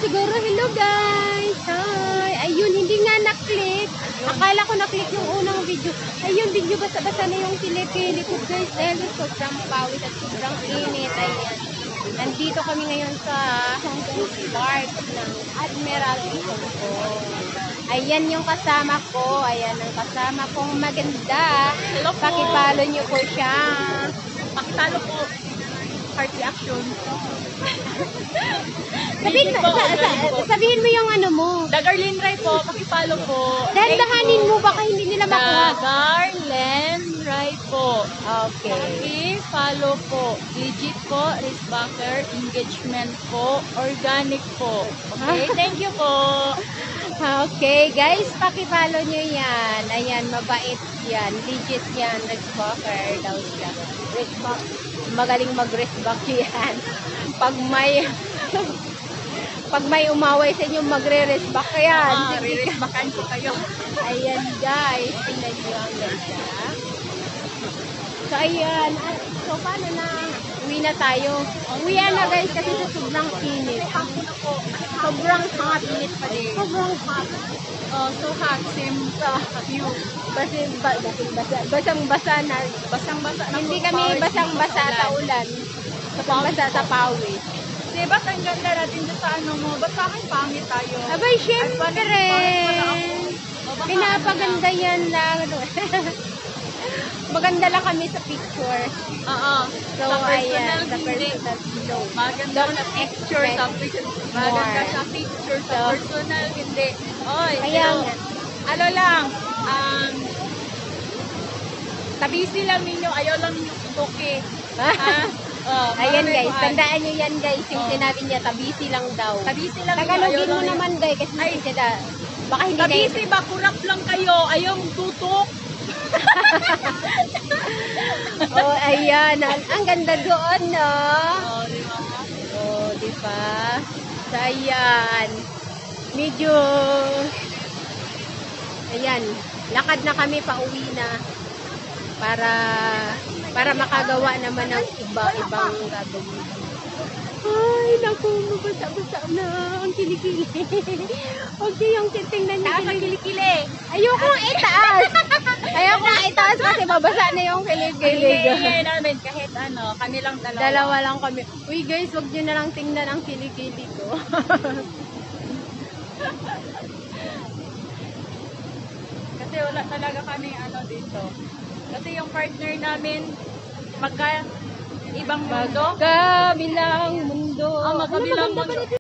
siguro. Hello guys. Hi. Ayun, hindi nga na-click. Akala ko na-click yung unang video. Ayun, video basa-basa na yung kilikili ko guys. Dahil sobrang pawis at sobrang init. Ayan. Nandito kami ngayon sa park ng Admiral Isonco. Ayan yung kasama ko. Ayan ang kasama kong maganda. Hello po. Pakipalo nyo po siya. Pakitalo po. Heart reaction. Sabihin mo yung ano mo. Dagarlin Ray po. Pakipalo po. Dahan-dahanin mo baka hindi nila makuha. Dagarlin Ray po. Okay. Pakipalo po. Digit po. Wristbacker. Engagement po. Organic po. Okay. Thank you po. Okay, guys, pakipalo nyo yan. Ayan, mabait yan. Legit yan. Wristbacker daw siya. Wristback. Magaling mag-wristback yan. Pag may umaway sa inyo, magre-wristback yan. Re-wristbackan po kayo. Ayan, guys. Tingnan nyo ang ganda. So, ayan. So, paano na? Uwi na tayo. Uwi na, guys, kasi sa sobrang init. Sobrang hot. Init pa din. Sobrang hot. So hot. Same you. Basang-basa na. Basang-basa na Hindi po, kami pawis basang-basa dito sa ulan. Basang-basa sa pawis. Di ba't ang ganda natin dyan sa ano mo? Ba't parang pangit tayo? Abay, syempre. Pinapaganda yan lang. Maganda lang kami sa picture. Oo. So, ayan. Sa personal video. Maganda sa picture sa picture. Maganda sa picture sa personal, hindi. Oy, Ayan. ano lang, tabisi lang ninyo, ayaw lang ninyo tutuki. Ayan guys, tandaan nyo yan guys. Yung sinabi niya, tabisi lang daw. Tabisi lang ninyo, Tagalogin mo naman guys, kasi hindi siya baka hindi tabisi ba, kurap lang kayo, ayaw tutok. Oh, ayan. Ang ganda doon, no? Oh, di ba? Oh, di ba? So, ayan. Medyo, ayan. Lakad na kami, pauwi na. Para makagawa naman ng iba-ibang gagawin. Ay, naku, mabasa-basa na ang kilikili. Okay, yung tingnan niyo. Taas ang kilikili. Ayokong itaas. Ayokong itaas kasi mabasa na yung kilikili. Hindi namin kahit ano, kami lang dalawa. Dalawa lang kami. Uy guys, wag nyo na lang tingnan ang kilikili ko. Kasi wala talaga kami ano dito. Kasi yung partner namin, ibang mundo. Magkabilang mundo. Magkabilang mundo.